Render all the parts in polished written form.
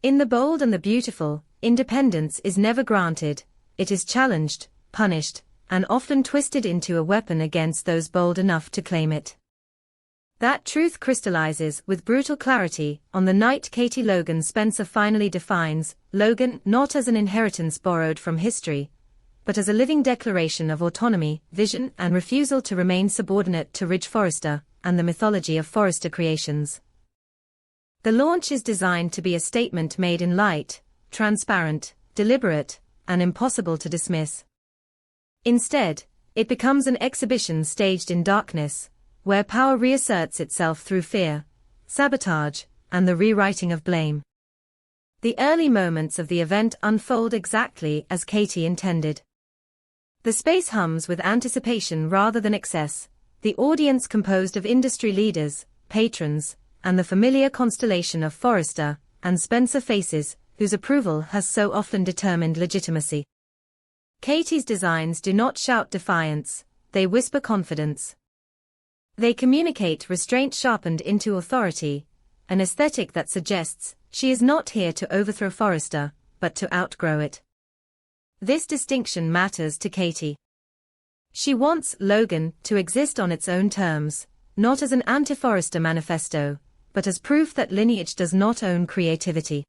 In the bold and the beautiful, independence is never granted, it is challenged, punished, and often twisted into a weapon against those bold enough to claim it. That truth crystallizes with brutal clarity on the night Katie Logan Spencer finally defines Logan not as an inheritance borrowed from history, but as a living declaration of autonomy, vision, and refusal to remain subordinate to Ridge Forrester and the mythology of Forrester creations. The launch is designed to be a statement made in light, transparent, deliberate, and impossible to dismiss. Instead, it becomes an exhibition staged in darkness, where power reasserts itself through fear, sabotage, and the rewriting of blame. The early moments of the event unfold exactly as Katie intended. The space hums with anticipation rather than excess, the audience composed of industry leaders, patrons, and the familiar constellation of Forrester and Spencer faces, whose approval has so often determined legitimacy. Katie's designs do not shout defiance, they whisper confidence. They communicate restraint sharpened into authority, an aesthetic that suggests she is not here to overthrow Forrester, but to outgrow it. This distinction matters to Katie. She wants Logan to exist on its own terms, not as an anti-Forrester manifesto, but as proof that lineage does not own creativity.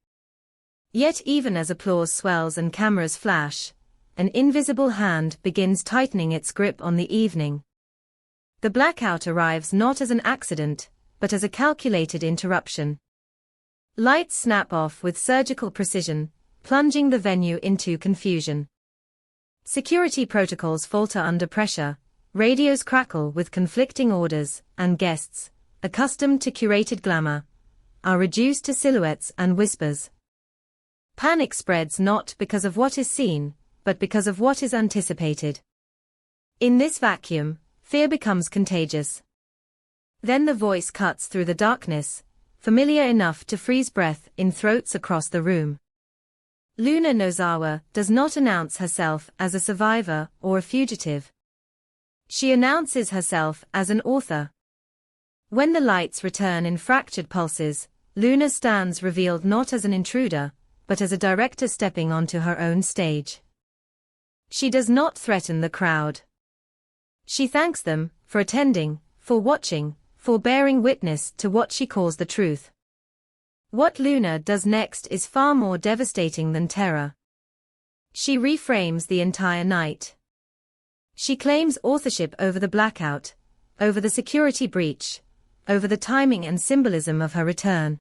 Yet even as applause swells and cameras flash, an invisible hand begins tightening its grip on the evening. The blackout arrives not as an accident, but as a calculated interruption. Lights snap off with surgical precision, plunging the venue into confusion. Security protocols falter under pressure, radios crackle with conflicting orders, and guests, accustomed to curated glamour, are reduced to silhouettes and whispers. Panic spreads not because of what is seen, but because of what is anticipated. In this vacuum, fear becomes contagious. Then the voice cuts through the darkness, familiar enough to freeze breath in throats across the room. Luna Nozawa does not announce herself as a survivor or a fugitive. She announces herself as an author. When the lights return in fractured pulses, Luna stands revealed not as an intruder, but as a director stepping onto her own stage. She does not threaten the crowd. She thanks them for attending, for watching, for bearing witness to what she calls the truth. What Luna does next is far more devastating than terror. She reframes the entire night. She claims authorship over the blackout, over the security breach, over the timing and symbolism of her return.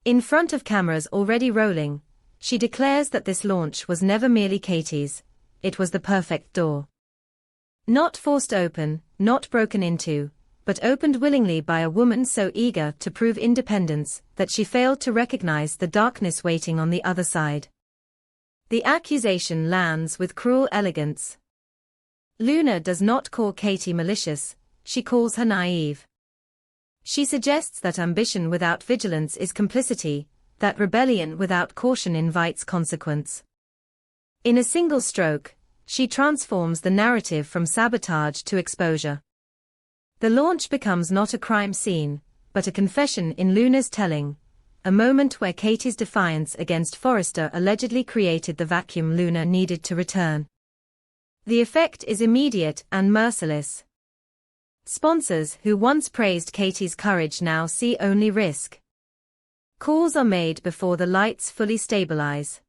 In front of cameras already rolling, she declares that this launch was never merely Katie's, it was the perfect door. Not forced open, not broken into, but opened willingly by a woman so eager to prove independence that she failed to recognize the darkness waiting on the other side. The accusation lands with cruel elegance. Luna does not call Katie malicious, she calls her naive. She suggests that ambition without vigilance is complicity, that rebellion without caution invites consequence. In a single stroke, she transforms the narrative from sabotage to exposure. The launch becomes not a crime scene, but a confession in Luna's telling, a moment where Katie's defiance against Forrester allegedly created the vacuum Luna needed to return. The effect is immediate and merciless. Sponsors who once praised Katie's courage now see only risk. Calls are made before the lights fully stabilize.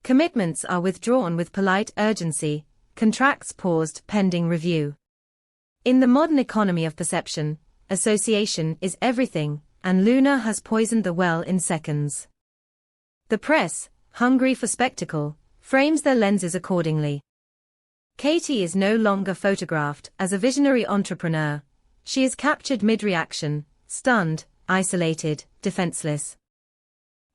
Commitments are withdrawn with polite urgency, contracts paused pending review. In the modern economy of perception, association is everything, and Luna has poisoned the well in seconds. The press, hungry for spectacle, frames their lenses accordingly. Katie is no longer photographed as a visionary entrepreneur, she is captured mid-reaction, stunned, isolated, defenseless.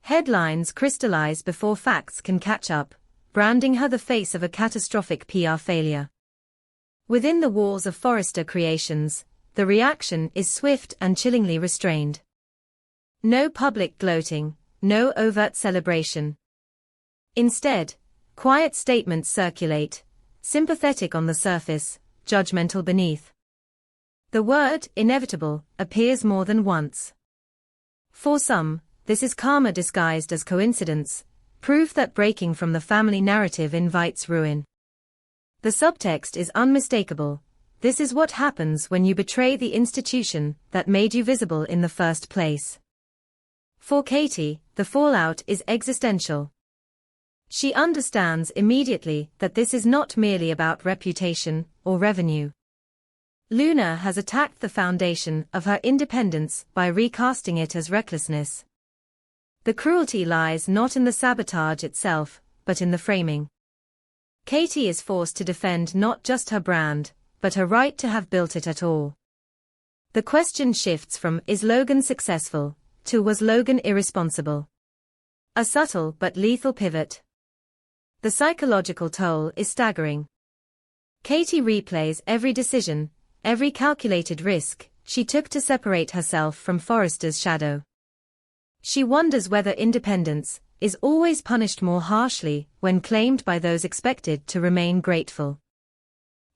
Headlines crystallize before facts can catch up, branding her the face of a catastrophic PR failure. Within the walls of Forrester Creations, the reaction is swift and chillingly restrained. No public gloating, no overt celebration. Instead, quiet statements circulate, sympathetic on the surface, judgmental beneath. The word inevitable appears more than once. For some, this is karma disguised as coincidence, proof that breaking from the family narrative invites ruin. The subtext is unmistakable. This is what happens when you betray the institution that made you visible in the first place. For Katie, the fallout is existential. She understands immediately that this is not merely about reputation or revenue. Luna has attacked the foundation of her independence by recasting it as recklessness. The cruelty lies not in the sabotage itself, but in the framing. Katie is forced to defend not just her brand, but her right to have built it at all. The question shifts from "Is Logan successful?" to "Was Logan irresponsible?" A subtle but lethal pivot. The psychological toll is staggering. Katie replays every decision, every calculated risk she took to separate herself from Forrester's shadow. She wonders whether independence is always punished more harshly when claimed by those expected to remain grateful.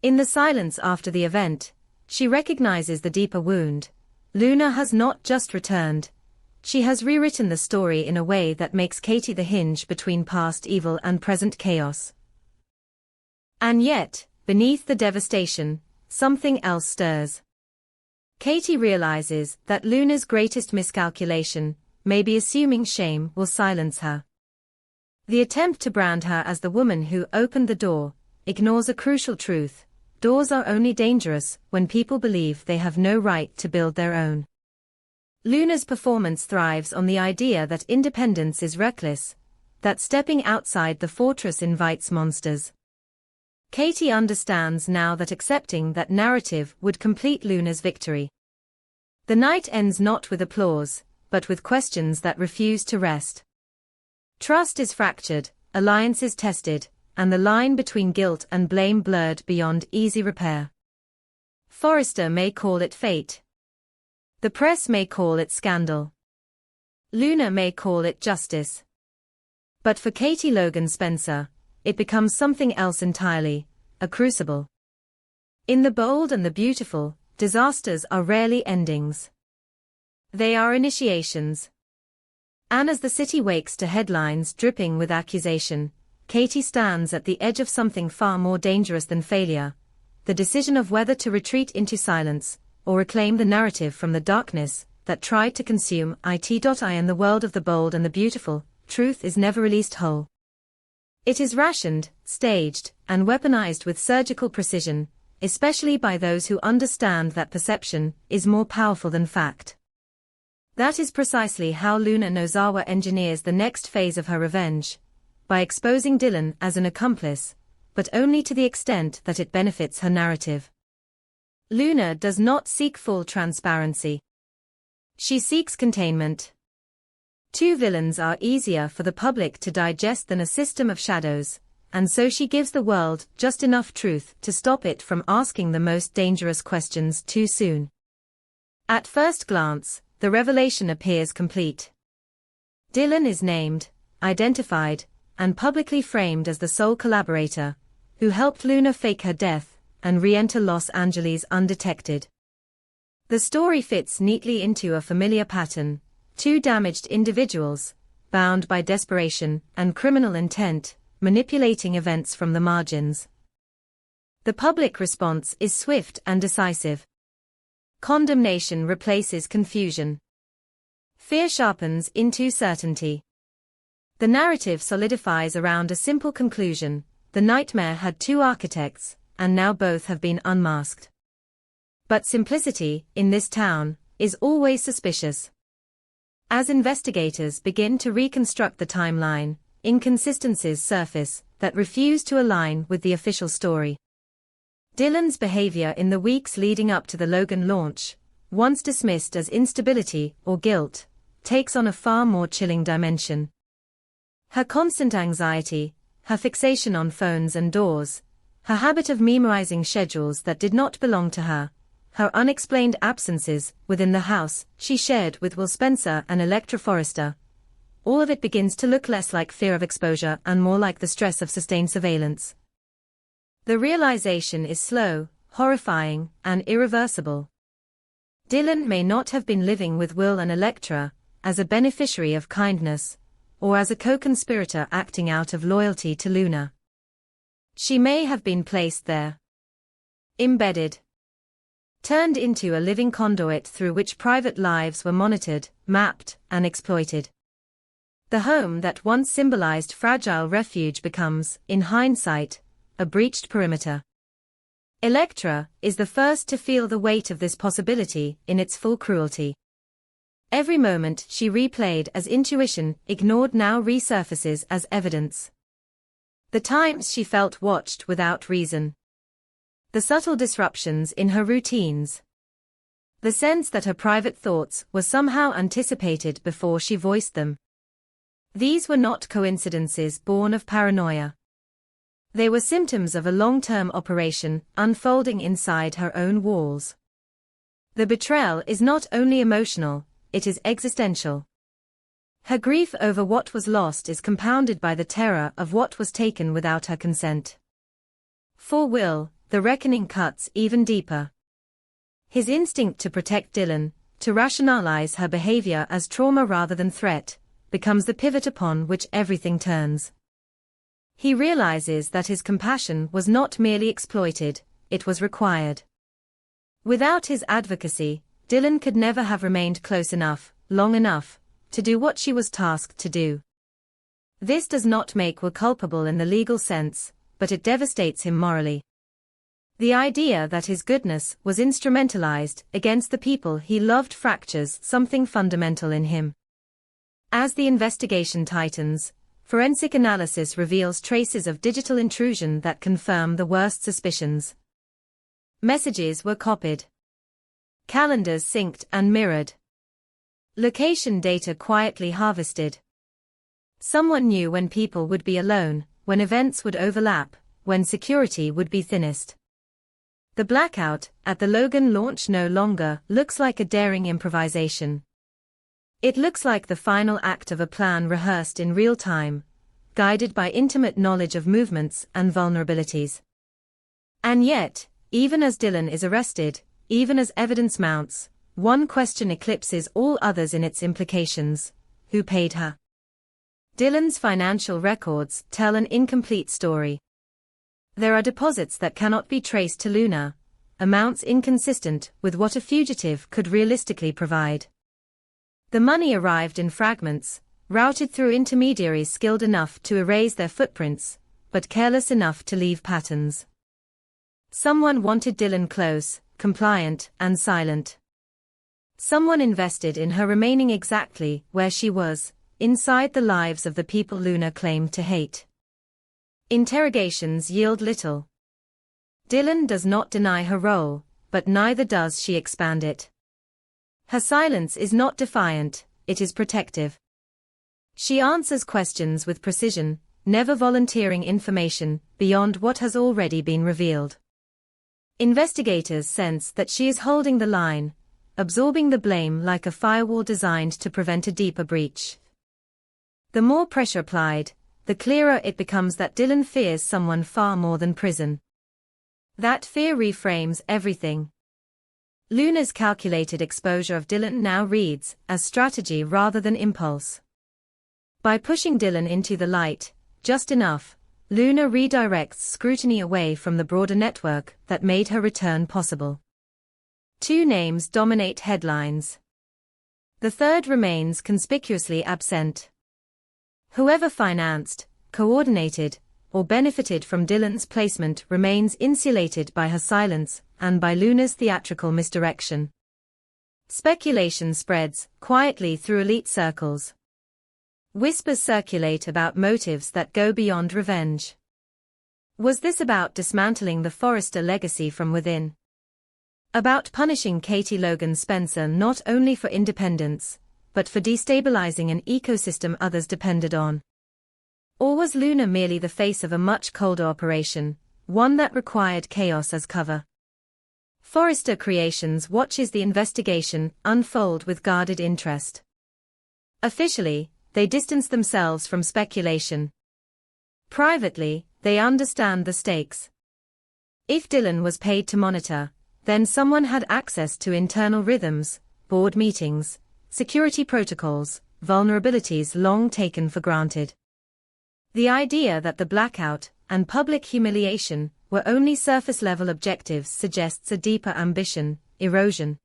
In the silence after the event, she recognizes the deeper wound. Luna has not just returned. She has rewritten the story in a way that makes Katie the hinge between past evil and present chaos. And yet, beneath the devastation, something else stirs. Katie realizes that Luna's greatest miscalculation, maybe assuming shame, will silence her. The attempt to brand her as the woman who opened the door ignores a crucial truth: doors are only dangerous when people believe they have no right to build their own. Luna's performance thrives on the idea that independence is reckless, that stepping outside the fortress invites monsters. Katie understands now that accepting that narrative would complete Luna's victory. The night ends not with applause, but with questions that refuse to rest. Trust is fractured, alliances tested, and the line between guilt and blame blurred beyond easy repair. Forrester may call it fate. The press may call it scandal. Luna may call it justice. But for Katie Logan Spencer, it becomes something else entirely: a crucible. In The Bold and the Beautiful, disasters are rarely endings. They are initiations. And as the city wakes to headlines dripping with accusation, Katie stands at the edge of something far more dangerous than failure: the decision of whether to retreat into silence, or reclaim the narrative from the darkness that tried to consume it. In the world of The Bold and the Beautiful, truth is never released whole. It is rationed, staged, and weaponized with surgical precision, especially by those who understand that perception is more powerful than fact. That is precisely how Luna Nozawa engineers the next phase of her revenge, by exposing Dylan as an accomplice, but only to the extent that it benefits her narrative. Luna does not seek full transparency. She seeks containment. Two villains are easier for the public to digest than a system of shadows, and so she gives the world just enough truth to stop it from asking the most dangerous questions too soon. At first glance, the revelation appears complete. Dylan is named, identified, and publicly framed as the sole collaborator, who helped Luna fake her death and re-enter Los Angeles undetected. The story fits neatly into a familiar pattern: two damaged individuals, bound by desperation and criminal intent, manipulating events from the margins. The public response is swift and decisive. Condemnation replaces confusion. Fear sharpens into certainty. The narrative solidifies around a simple conclusion: the nightmare had two architects, and now both have been unmasked. But simplicity, in this town, is always suspicious. As investigators begin to reconstruct the timeline, inconsistencies surface that refuse to align with the official story. Dylan's behavior in the weeks leading up to the Logan launch, once dismissed as instability or guilt, takes on a far more chilling dimension. Her constant anxiety, her fixation on phones and doors, her habit of memorizing schedules that did not belong to her, her unexplained absences within the house she shared with Will Spencer and Electra Forrester, all of it begins to look less like fear of exposure and more like the stress of sustained surveillance. The realization is slow, horrifying, and irreversible. Dylan may not have been living with Will and Electra, as a beneficiary of kindness, or as a co-conspirator acting out of loyalty to Luna. She may have been placed there. Embedded. Turned into a living conduit through which private lives were monitored, mapped, and exploited. The home that once symbolized fragile refuge becomes, in hindsight, a breached perimeter. Elektra is the first to feel the weight of this possibility in its full cruelty. Every moment she replayed as intuition, ignored now resurfaces as evidence. The times she felt watched without reason. The subtle disruptions in her routines. The sense that her private thoughts were somehow anticipated before she voiced them. These were not coincidences born of paranoia. They were symptoms of a long-term operation unfolding inside her own walls. The betrayal is not only emotional, it is existential. Her grief over what was lost is compounded by the terror of what was taken without her consent. For Will, the reckoning cuts even deeper. His instinct to protect Dylan, to rationalize her behavior as trauma rather than threat, becomes the pivot upon which everything turns. He realizes that his compassion was not merely exploited, it was required. Without his advocacy, Dylan could never have remained close enough, long enough, to do what she was tasked to do. This does not make Will culpable in the legal sense, but it devastates him morally. The idea that his goodness was instrumentalized against the people he loved fractures something fundamental in him. As the investigation tightens, forensic analysis reveals traces of digital intrusion that confirm the worst suspicions. Messages were copied. Calendars synced and mirrored. Location data quietly harvested. Someone knew when people would be alone, when events would overlap, when security would be thinnest. The blackout at the Logan launch no longer looks like a daring improvisation. It looks like the final act of a plan rehearsed in real time, guided by intimate knowledge of movements and vulnerabilities. And yet, even as Dylan is arrested, even as evidence mounts, one question eclipses all others in its implications: who paid her? Dylan's financial records tell an incomplete story. There are deposits that cannot be traced to Luna, amounts inconsistent with what a fugitive could realistically provide. The money arrived in fragments, routed through intermediaries skilled enough to erase their footprints, but careless enough to leave patterns. Someone wanted Dylan close, compliant, and silent. Someone invested in her remaining exactly where she was, inside the lives of the people Luna claimed to hate. Interrogations yield little. Dylan does not deny her role, but neither does she expand it. Her silence is not defiant, it is protective. She answers questions with precision, never volunteering information beyond what has already been revealed. Investigators sense that she is holding the line, absorbing the blame like a firewall designed to prevent a deeper breach. The more pressure applied, the clearer it becomes that Dylan fears someone far more than prison. That fear reframes everything. Luna's calculated exposure of Dylan now reads as strategy rather than impulse. By pushing Dylan into the light, just enough, Luna redirects scrutiny away from the broader network that made her return possible. Two names dominate headlines. The third remains conspicuously absent. Whoever financed, coordinated, or benefited from Dylan's placement remains insulated by her silence and by Luna's theatrical misdirection. Speculation spreads quietly through elite circles. Whispers circulate about motives that go beyond revenge. Was this about dismantling the Forrester legacy from within? About punishing Katie Logan Spencer not only for independence, but for destabilizing an ecosystem others depended on? Or was Luna merely the face of a much colder operation, one that required chaos as cover? Forrester Creations watches the investigation unfold with guarded interest. Officially, they distance themselves from speculation. Privately, they understand the stakes. If Dylan was paid to monitor, then someone had access to internal rhythms, board meetings, security protocols, vulnerabilities long taken for granted. The idea that the blackout and public humiliation were only surface-level objectives suggests a deeper ambition: erosion,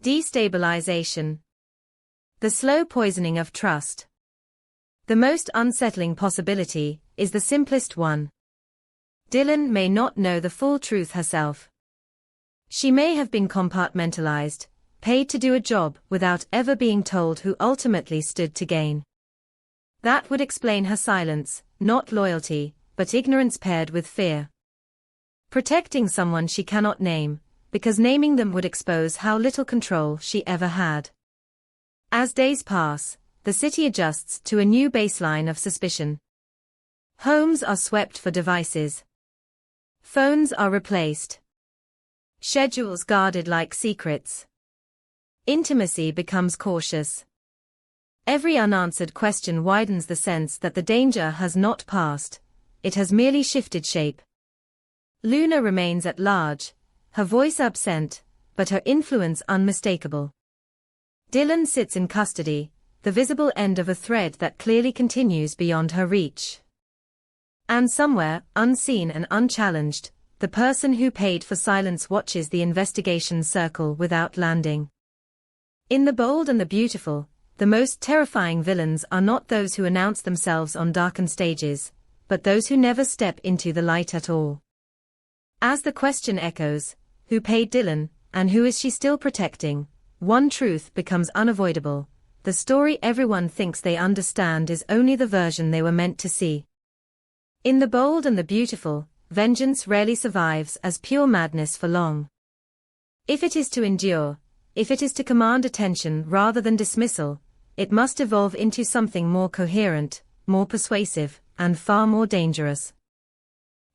destabilization, the slow poisoning of trust. The most unsettling possibility is the simplest one. Dylan may not know the full truth herself. She may have been compartmentalized, paid to do a job without ever being told who ultimately stood to gain. That would explain her silence, not loyalty, but ignorance paired with fear. Protecting someone she cannot name, because naming them would expose how little control she ever had. As days pass, the city adjusts to a new baseline of suspicion. Homes are swept for devices. Phones are replaced. Schedules guarded like secrets. Intimacy becomes cautious. Every unanswered question widens the sense that the danger has not passed, it has merely shifted shape. Luna remains at large, her voice absent, but her influence unmistakable. Dylan sits in custody, the visible end of a thread that clearly continues beyond her reach. And somewhere, unseen and unchallenged, the person who paid for silence watches the investigation circle without landing. In The Bold and the Beautiful, the most terrifying villains are not those who announce themselves on darkened stages, but those who never step into the light at all. As the question echoes, who paid Dylan, and who is she still protecting, one truth becomes unavoidable: the story everyone thinks they understand is only the version they were meant to see. In The Bold and the Beautiful, vengeance rarely survives as pure madness for long. If it is to endure, if it is to command attention rather than dismissal, it must evolve into something more coherent, more persuasive, and far more dangerous.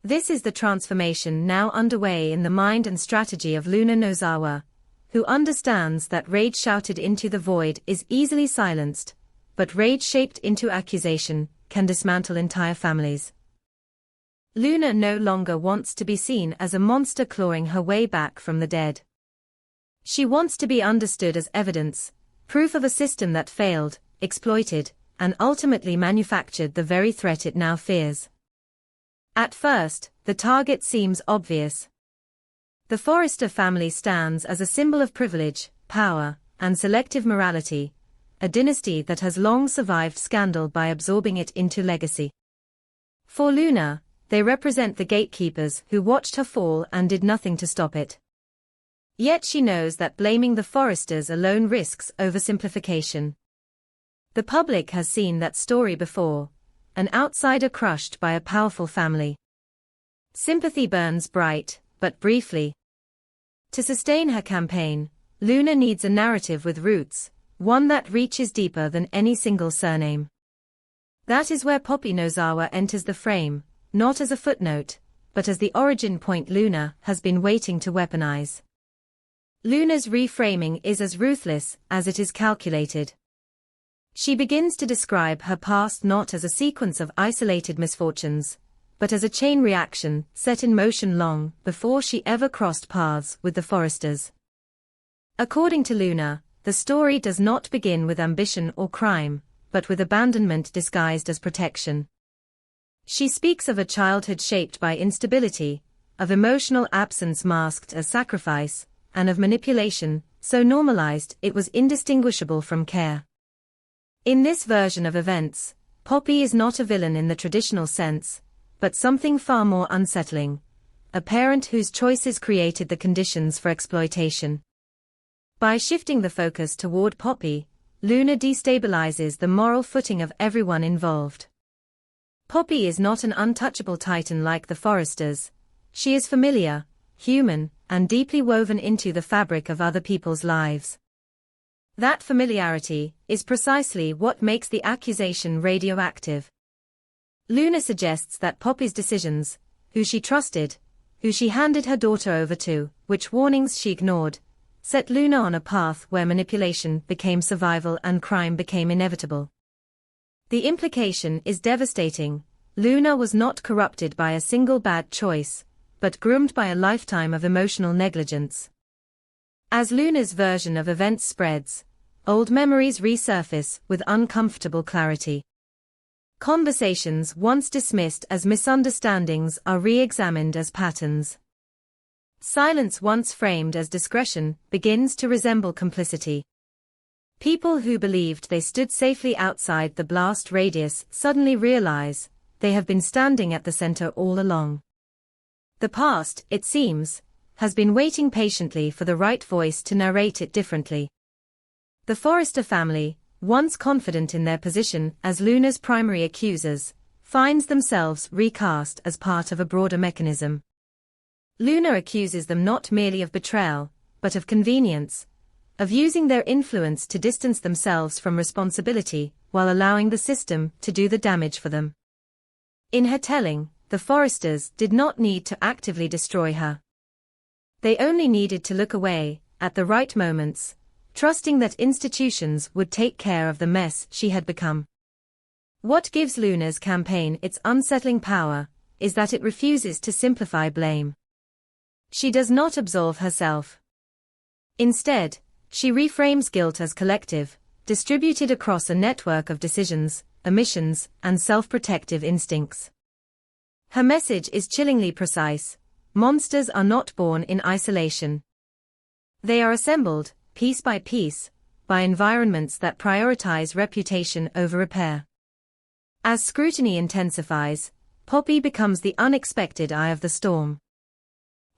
This is the transformation now underway in the mind and strategy of Luna Nozawa, who understands that rage shouted into the void is easily silenced, but rage shaped into accusation can dismantle entire families. Luna no longer wants to be seen as a monster clawing her way back from the dead. She wants to be understood as evidence, proof of a system that failed, exploited, and ultimately manufactured the very threat it now fears. At first, the target seems obvious. The Forrester family stands as a symbol of privilege, power, and selective morality, a dynasty that has long survived scandal by absorbing it into legacy. For Luna, they represent the gatekeepers who watched her fall and did nothing to stop it. Yet she knows that blaming the Forresters alone risks oversimplification. The public has seen that story before: an outsider crushed by a powerful family. Sympathy burns bright, but briefly. To sustain her campaign, Luna needs a narrative with roots, one that reaches deeper than any single surname. That is where Poppy Nozawa enters the frame, not as a footnote, but as the origin point Luna has been waiting to weaponize. Luna's reframing is as ruthless as it is calculated. She begins to describe her past not as a sequence of isolated misfortunes, but as a chain reaction set in motion long before she ever crossed paths with the Forresters. According to Luna, the story does not begin with ambition or crime, but with abandonment disguised as protection. She speaks of a childhood shaped by instability, of emotional absence masked as sacrifice, and of manipulation, so normalized it was indistinguishable from care. In this version of events, Poppy is not a villain in the traditional sense, but something far more unsettling: a parent whose choices created the conditions for exploitation. By shifting the focus toward Poppy, Luna destabilizes the moral footing of everyone involved. Poppy is not an untouchable titan like the Forresters. She is familiar, human, and deeply woven into the fabric of other people's lives. That familiarity is precisely what makes the accusation radioactive. Luna suggests that Poppy's decisions, who she trusted, who she handed her daughter over to, which warnings she ignored, set Luna on a path where manipulation became survival and crime became inevitable. The implication is devastating. Luna was not corrupted by a single bad choice, but groomed by a lifetime of emotional negligence. As Luna's version of events spreads, old memories resurface with uncomfortable clarity. Conversations once dismissed as misunderstandings are re-examined as patterns. Silence once framed as discretion begins to resemble complicity. People who believed they stood safely outside the blast radius suddenly realize they have been standing at the center all along. The past, it seems, has been waiting patiently for the right voice to narrate it differently. The Forrester family, once confident in their position as Luna's primary accusers, finds themselves recast as part of a broader mechanism. Luna accuses them not merely of betrayal, but of convenience, of using their influence to distance themselves from responsibility, while allowing the system to do the damage for them. In her telling, the Forresters did not need to actively destroy her. They only needed to look away, at the right moments, trusting that institutions would take care of the mess she had become. What gives Luna's campaign its unsettling power is that it refuses to simplify blame. She does not absolve herself. Instead, she reframes guilt as collective, distributed across a network of decisions, omissions, and self-protective instincts. Her message is chillingly precise: monsters are not born in isolation. They are assembled, piece by piece, by environments that prioritize reputation over repair. As scrutiny intensifies, Poppy becomes the unexpected eye of the storm.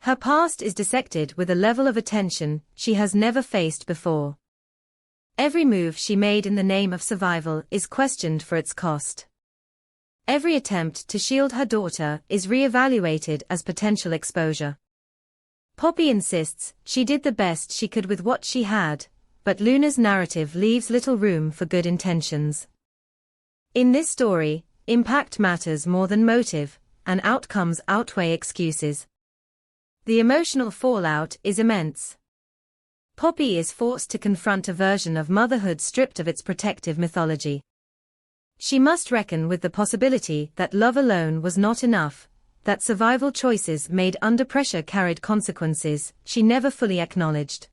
Her past is dissected with a level of attention she has never faced before. Every move she made in the name of survival is questioned for its cost. Every attempt to shield her daughter is re-evaluated as potential exposure. Poppy insists she did the best she could with what she had, but Luna's narrative leaves little room for good intentions. In this story, impact matters more than motive, and outcomes outweigh excuses. The emotional fallout is immense. Poppy is forced to confront a version of motherhood stripped of its protective mythology. She must reckon with the possibility that love alone was not enough, that survival choices made under pressure carried consequences she never fully acknowledged.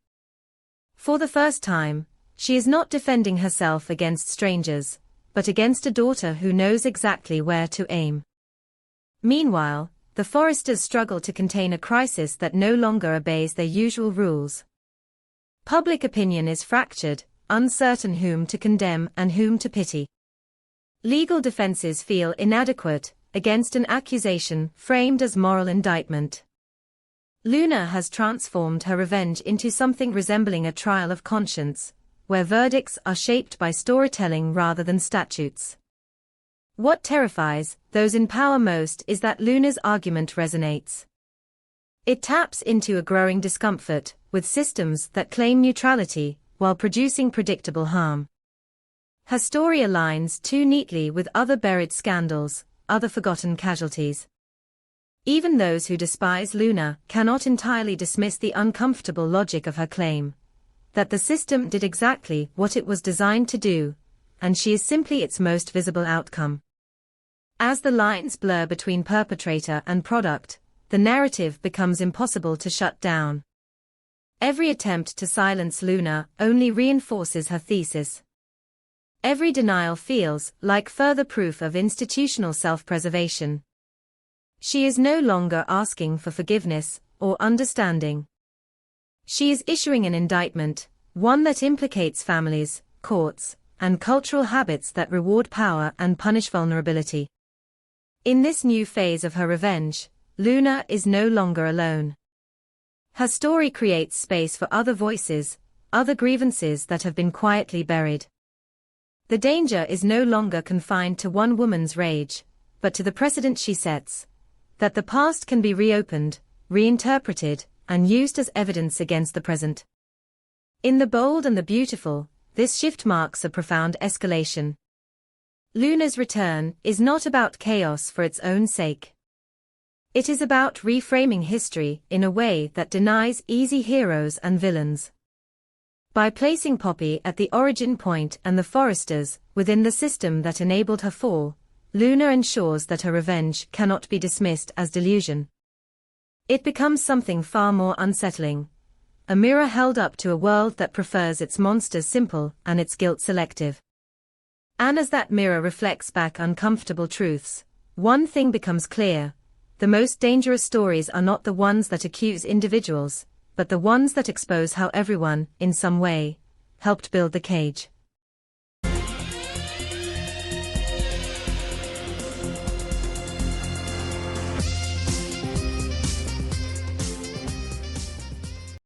For the first time, she is not defending herself against strangers, but against a daughter who knows exactly where to aim. Meanwhile, the Forresters struggle to contain a crisis that no longer obeys their usual rules. Public opinion is fractured, uncertain whom to condemn and whom to pity. Legal defenses feel inadequate against an accusation framed as moral indictment. Luna has transformed her revenge into something resembling a trial of conscience, where verdicts are shaped by storytelling rather than statutes. What terrifies those in power most is that Luna's argument resonates. It taps into a growing discomfort with systems that claim neutrality while producing predictable harm. Her story aligns too neatly with other buried scandals, other forgotten casualties. Even those who despise Luna cannot entirely dismiss the uncomfortable logic of her claim that the system did exactly what it was designed to do, and she is simply its most visible outcome. As the lines blur between perpetrator and product, the narrative becomes impossible to shut down. Every attempt to silence Luna only reinforces her thesis. Every denial feels like further proof of institutional self-preservation. She is no longer asking for forgiveness or understanding. She is issuing an indictment, one that implicates families, courts, and cultural habits that reward power and punish vulnerability. In this new phase of her revenge, Luna is no longer alone. Her story creates space for other voices, other grievances that have been quietly buried. The danger is no longer confined to one woman's rage, but to the precedent she sets, that the past can be reopened, reinterpreted, and used as evidence against the present. In The Bold and the Beautiful, this shift marks a profound escalation. Luna's return is not about chaos for its own sake. It is about reframing history in a way that denies easy heroes and villains. By placing Poppy at the origin point and the Forresters within the system that enabled her fall, Luna ensures that her revenge cannot be dismissed as delusion. It becomes something far more unsettling: a mirror held up to a world that prefers its monsters simple and its guilt selective. And as that mirror reflects back uncomfortable truths, one thing becomes clear: the most dangerous stories are not the ones that accuse individuals, but the ones that expose how everyone, in some way, helped build the cage.